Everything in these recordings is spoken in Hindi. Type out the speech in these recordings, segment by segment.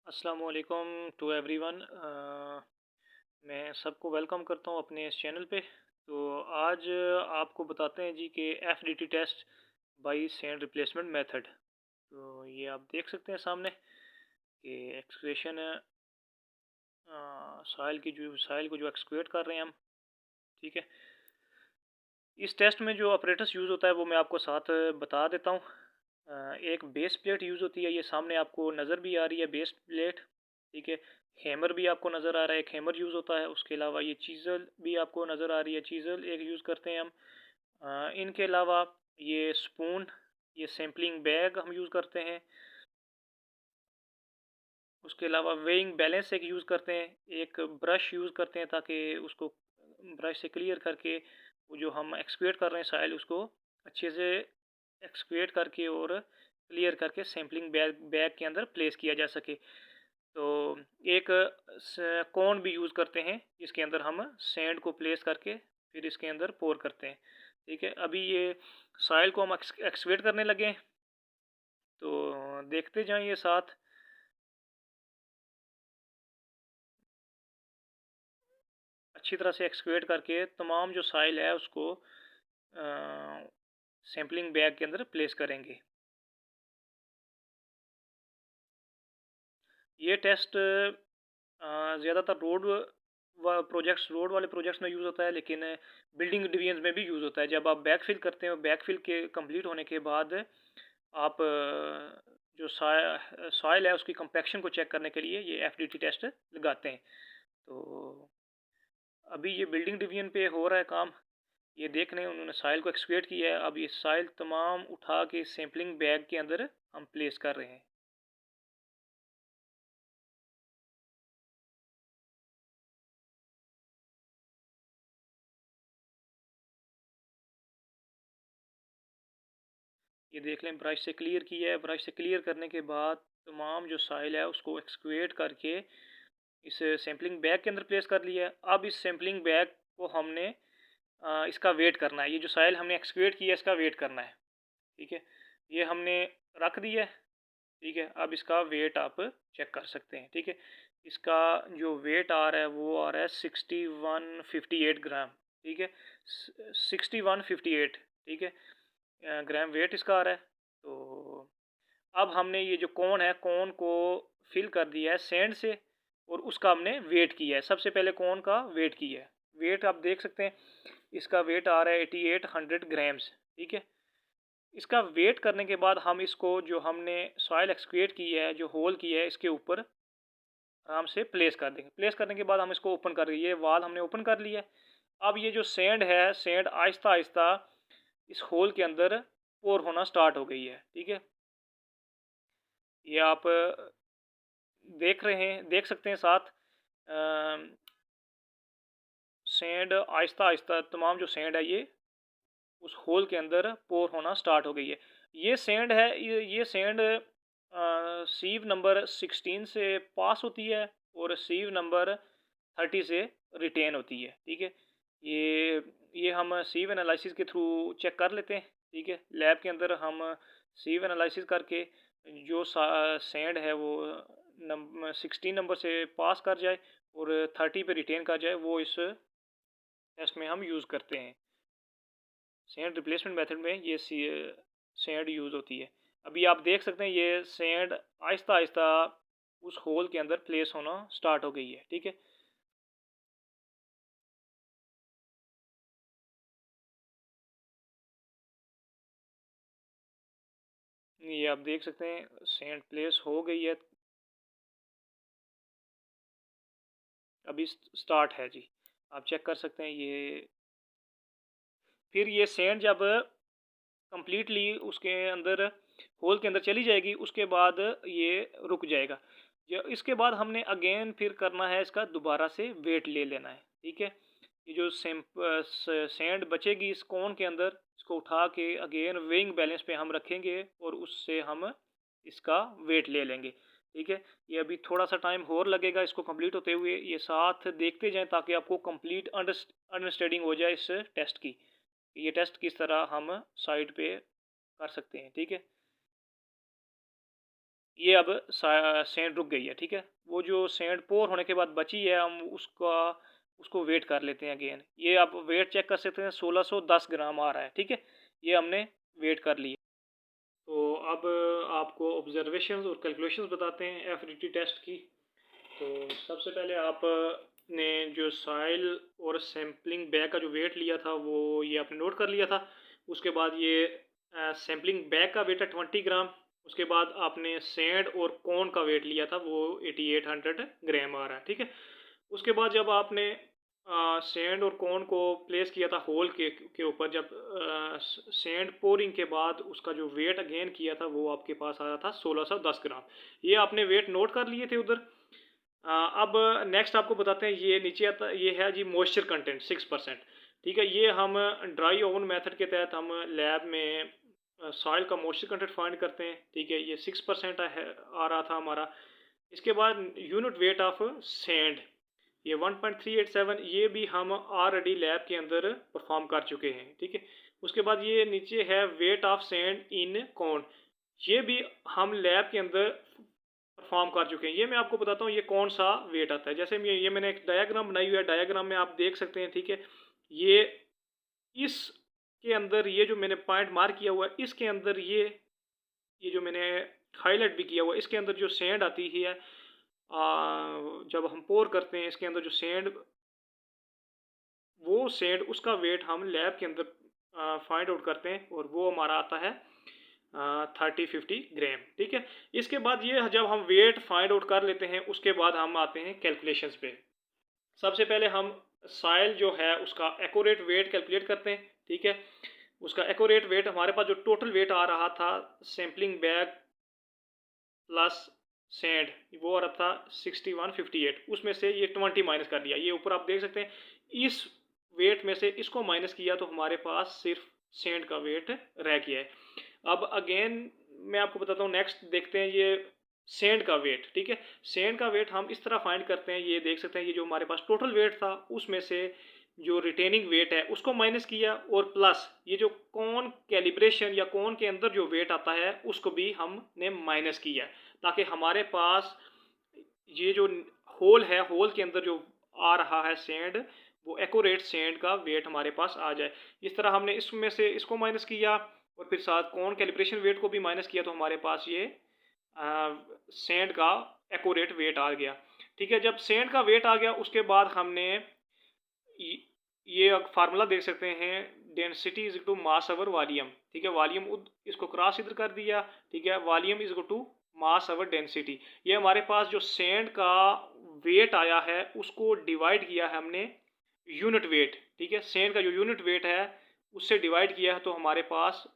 अस्सलामुअलैकुम टू एवरीवन। मैं सबको वेलकम करता हूँ अपने इस चैनल पे। तो आज आपको बताते हैं जी कि FDT test by sand replacement method. तो ये आप देख सकते हैं सामने कि एक्सक्वेशन सॉइल को जो एक्सक्वेट कर रहे हैं हम। ठीक है। इस टेस्ट में जो ऑपरेटर्स यूज़ होता है वो मैं आपको साथ बता देता हूँ। एक बेस प्लेट यूज़ होती है, ये सामने आपको नज़र भी आ रही है बेस प्लेट। ठीक है। हैमर भी आपको नज़र आ रहा है, एक हैमर यूज़ होता है। उसके अलावा ये चीज़ल भी आपको नज़र आ रही है, चीज़ल एक यूज़ करते हैं हम। इनके अलावा ये स्पून, ये सैम्पलिंग बैग हम यूज़ करते हैं। उसके अलावा वेइंग बैलेंस एक यूज़ करते हैं, एक ब्रश यूज़ करते हैं ताकि उसको ब्रश से क्लियर करके वो जो हम एक्सक्वेट कर रहे हैं साइल उसको अच्छे से एक्सक्वेट करके और क्लियर करके सैम्पलिंग बैग बैग के अंदर प्लेस किया जा सके। तो एक कोन भी यूज़ करते हैं जिसके अंदर हम सैंड को प्लेस करके फिर इसके अंदर पोर करते हैं। ठीक है। अभी ये सॉइल को हम एक्सक्वेट करने लगे हैं, तो देखते जाएं ये साथ। अच्छी तरह से एक्सक्वेट करके तमाम जो सॉइल है उसको सैम्पलिंग बैग के अंदर प्लेस करेंगे। ये टेस्ट ज़्यादातर रोड वाले प्रोजेक्ट्स में यूज़ होता है, लेकिन बिल्डिंग डिवीजन में भी यूज़ होता है। जब आप बैकफिल करते हो, बैकफिल के कंप्लीट होने के बाद आप जो सॉइल है उसकी कंपैक्शन को चेक करने के लिए ये एफडीटी टेस्ट लगाते हैं। तो अभी ये बिल्डिंग डिवीजन पे हो रहा है काम। ये देख रहे हैं उन्होंने सॉइल को एक्सक्वेट किया है। अब ये सॉइल तमाम उठा के सैम्पलिंग बैग के अंदर हम प्लेस कर रहे हैं। ये देख लें, ब्रश से क्लियर किया है। ब्रश से क्लियर करने के बाद तमाम जो सॉइल है उसको एक्सक्वेट करके इस सैम्पलिंग बैग के अंदर प्लेस कर लिया है। अब इस सैम्पलिंग बैग को हमने इसका वेट करना है। ये जो सॉइल हमने एक्सक्वेट किया है इसका वेट करना है। ठीक है। ये हमने रख दिया है। ठीक है। अब इसका वेट आप चेक कर सकते हैं। ठीक है। इसका जो वेट आ रहा है वो आ रहा है 6158 ग्राम। ठीक है। 6158। ठीक है। ग्राम वेट इसका आ रहा है। तो अब हमने ये जो कोन है, कोन को फिल कर दिया है सैंड से और उसका हमने वेट किया है। सबसे पहले कोन का वेट किया है। वेट आप देख सकते हैं, इसका वेट आ रहा है 8800 ग्राम्स। ठीक है। इसका वेट करने के बाद हम इसको जो हमने सॉइल एक्सक्वेट की है, जो होल किया है, इसके ऊपर आराम से प्लेस कर देंगे। प्लेस करने के बाद हम इसको ओपन कर देंगे। ये वाल हमने ओपन कर लिया है। अब ये जो सैंड है, सैंड आहिस्ता आहिस्ता इस होल के अंदर पोर होना स्टार्ट हो गई है। ठीक है। ये आप देख सकते हैं साथ। सैंड आहिस्ता आहिस्ता तमाम जो सैंड है ये उस होल के अंदर पोर होना स्टार्ट हो गई है। ये सैंड है, ये सैंड सीव नंबर 16 से पास होती है और सीव नंबर 30 से रिटेन होती है। ठीक है। ये हम सीव एनालिसिस के थ्रू चेक कर लेते हैं। ठीक है। लैब के अंदर हम सीव एनालिसिस करके जो सैंड है वो 16 नंबर से पास कर जाए और 30 पे रिटेन कर जाए, वो इस टेस्ट में हम यूज़ करते हैं। सैंड रिप्लेसमेंट मेथड में ये सैंड यूज़ होती है। अभी आप देख सकते हैं ये सैंड आहिस्ता आहिस्ता उस होल के अंदर प्लेस होना स्टार्ट हो गई है। ठीक है। ये आप देख सकते हैं सैंड प्लेस हो गई है। अभी स्टार्ट है जी। आप चेक कर सकते हैं ये। फिर ये सैंड जब कंप्लीटली उसके अंदर होल के अंदर चली जाएगी उसके बाद ये रुक जाएगा। इसके बाद हमने अगेन फिर करना है, इसका दोबारा से वेट ले लेना है। ठीक है। ये जो सैंड बचेगी इस कोन के अंदर, इसको उठा के अगेन वेइंग बैलेंस पे हम रखेंगे और उससे हम इसका वेट ले लेंगे। ठीक है। ये अभी थोड़ा सा टाइम और लगेगा इसको कंप्लीट होते हुए। ये साथ देखते जाएं ताकि आपको कंप्लीट अंडरस्टैंडिंग हो जाए इस टेस्ट की। ये टेस्ट किस तरह हम साइड पे कर सकते हैं। ठीक है। ये अब सेंड रुक गई है, ठीक है। वो जो सेंड पोर होने के बाद बची है, हम उसको वेट कर लेते हैं अगेन। ये आप वेट चेक कर सकते हैं, 1610 ग्राम आ रहा है, ठीक है। ये हमने वेट कर लिया। तो अब आपको ऑब्जर्वेशंस और कैलकुलेशंस बताते हैं एफडीटी टेस्ट की। तो सबसे पहले आपने जो सॉइल और सैम्पलिंग बैग का जो वेट लिया था वो ये आपने नोट कर लिया था। उसके बाद ये सैम्पलिंग बैग का वेट है 20 ग्राम। उसके बाद आपने सैंड और कॉर्न का वेट लिया था, वो 8800 ग्राम आ रहा है, ठीक है। उसके बाद जब आपने सैंड और कॉर्न को प्लेस किया था होल के ऊपर, जब सैंड पोरिंग के बाद उसका जो वेट अगेन किया था वो आपके पास आ रहा था 1610 ग्राम। ये आपने वेट नोट कर लिए थे उधर। अब नेक्स्ट आपको बताते हैं, ये नीचे आता ये है जी मॉइस्चर कंटेंट 6%, ठीक है। ये हम ड्राई ओवन मेथड के तहत हम लैब में सॉइल का मॉइस्चर कंटेंट फाइंड करते हैं, ठीक है। ये 6% आ रहा था हमारा। इसके बाद यूनिट वेट ऑफ सैंड, ये 1.387, ये भी हम ऑलरेडी लैब के अंदर परफॉर्म कर चुके हैं, ठीक है। उसके बाद ये नीचे है वेट ऑफ सैंड इन कौन, ये भी हम लैब के अंदर परफॉर्म कर चुके हैं। ये मैं आपको बताता हूँ ये कौन सा वेट आता है। जैसे ये मैंने एक डायग्राम बनाई हुई है, डायग्राम में आप देख सकते हैं, ठीक है। ये इसके अंदर ये जो मैंने पॉइंट मार्क किया हुआ है, इसके अंदर ये जो मैंने हाईलाइट भी किया हुआ है, इसके अंदर जो सैंड आती है जब हम पोर करते हैं इसके अंदर जो सैंड, वो सैंड उसका वेट हम लैब के अंदर फाइंड आउट करते हैं और वो हमारा आता है 30-50 ग्राम, ठीक है। इसके बाद ये जब हम वेट फाइंड आउट कर लेते हैं उसके बाद हम आते हैं कैलकुलेशंस पे। सबसे पहले हम सॉइल जो है उसका एक्यूरेट वेट कैलकुलेट करते हैं, ठीक है। उसका एक्यूरेट वेट हमारे पास जो टोटल वेट आ रहा था सैम्पलिंग बैग प्लस सैंड, वो आ रहा था 6158, उसमें से ये 20 माइनस कर दिया। ये ऊपर आप देख सकते हैं, इस वेट में से इसको माइनस किया तो हमारे पास सिर्फ सैंड का वेट रह गया है। अब अगेन मैं आपको बताता हूँ, नेक्स्ट देखते हैं ये सैंड का वेट, ठीक है। सैंड का वेट हम इस तरह फाइंड करते हैं, ये देख सकते हैं, ये जो हमारे पास टोटल वेट था उसमें से जो रिटेनिंग वेट है उसको माइनस किया और प्लस ये जो कौन कैलिब्रेशन या कौन के अंदर जो वेट आता है उसको भी हमने माइनस किया, ताकि हमारे पास ये जो होल है, होल के अंदर जो आ रहा है सैंड, वो एक्यूरेट सैंड का वेट हमारे पास आ जाए। इस तरह हमने इसमें से इसको माइनस किया और फिर साथ कौन कैलिब्रेशन वेट को भी माइनस किया तो हमारे पास ये सैंड का एक्यूरेट वेट आ गया, ठीक है। जब सैंड का वेट आ गया उसके बाद हमने ये फार्मूला देख सकते हैं, density is to mass over volume, ठीक है। वॉल्यूम इसको क्रॉस इधर कर दिया, ठीक है। Volume is to mass over density. ये हमारे पास जो सैंड का वेट आया है उसको डिवाइड किया है हमने यूनिट वेट, ठीक है। सैंड का जो यूनिट वेट है उससे डिवाइड किया है तो हमारे पास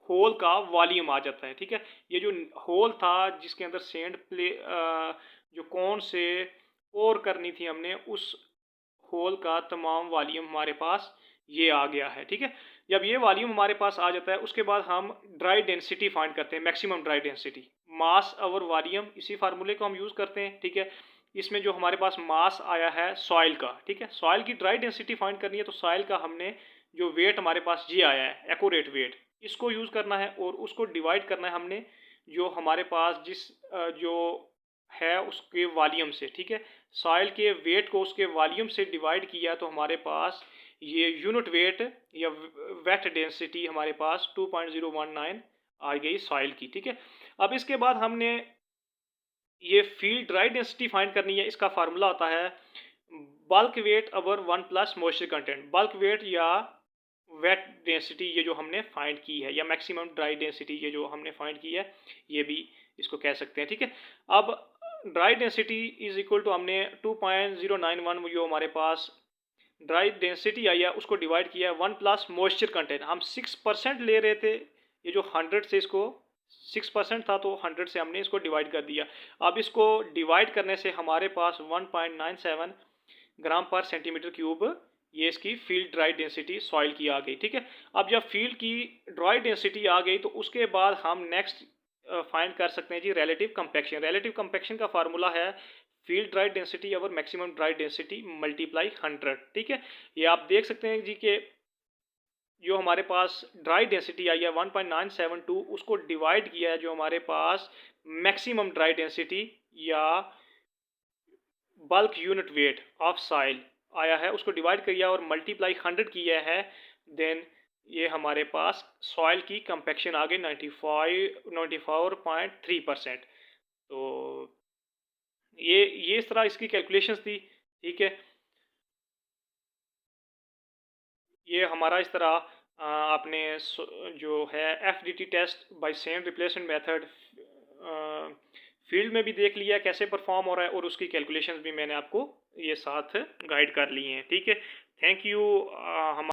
होल का वॉल्यूम आ जाता है, ठीक है। ये जो होल था जिसके अंदर सैंड जो कौन से पोर करनी थी हमने, उस होल का तमाम वॉल्यूम हमारे पास ये आ गया है, ठीक है। जब ये वॉल्यूम हमारे पास आ जाता है उसके बाद हम ड्राई डेंसिटी फाइंड करते हैं, मैक्सिमम ड्राई डेंसिटी, मास ओवर वॉल्यूम, इसी फार्मूले को हम यूज़ करते हैं, ठीक है। इसमें जो हमारे पास मास आया है सॉइल का, ठीक है, सॉइल की ड्राई डेंसिटी फाइंड करनी है तो सॉइल का हमने जो वेट हमारे पास ये आया है एक्यूरेट वेट, इसको यूज़ करना है और उसको डिवाइड करना है हमने जो हमारे पास जो है उसके वॉल्यूम से, ठीक है। सॉइल के वेट को उसके वॉल्यूम से डिवाइड किया तो हमारे पास ये यूनिट वेट या वेट डेंसिटी हमारे पास 2.019 आ गई सॉइल की, ठीक है। अब इसके बाद हमने ये फील्ड ड्राई डेंसिटी फाइंड करनी है। इसका फार्मूला आता है bulk weight over 1 plus moisture content. Bulk weight या वेट डेंसिटी ये जो हमने फाइंड की है, या मैक्सिमम ड्राई डेंसिटी ये जो हमने फाइंड की है, ये भी इसको कह सकते हैं, ठीक है। अब dry density is equal to हमने 2.091 जो हमारे पास ड्राई डेंसिटी आई है उसको डिवाइड किया है 1 प्लस मॉइस्चर कंटेंट। हम 6% ले रहे थे, ये जो 100 से इसको 6% था तो 100 से हमने इसको डिवाइड कर दिया। अब इसको डिवाइड करने से हमारे पास 1.97 ग्राम पर सेंटीमीटर क्यूब ये इसकी फील्ड ड्राई डेंसिटी सॉइल की आ गई, ठीक है। अब जब फील्ड की ड्राई डेंसिटी आ गई तो उसके बाद हम नेक्स्ट फाइंड कर सकते हैं जी रिलेटिव कंपैक्शन। रिलेटिव कंपैक्शन का फार्मूला है field dry density over maximum dry density multiply 100, ठीक है। ये आप देख सकते हैं जी के जो हमारे पास ड्राई डेंसिटी आई है 1.972, उसको डिवाइड किया है जो हमारे पास मैक्सिमम ड्राई डेंसिटी या bulk unit weight of soil आया है, उसको डिवाइड किया और मल्टीप्लाई 100 किया है, देन ये हमारे पास सॉइल की कंपैक्शन आ गई 94.3%। तो ये इस तरह इसकी कैलकुलेशंस थी। ठीक है, ये हमारा इस तरह आपने जो है FDT test by sand replacement method field में भी देख लिया कैसे परफॉर्म हो रहा है, और उसकी कैलकुलेशंस भी मैंने आपको ये साथ गाइड कर ली हैं। ठीक है, थैंक यू। हम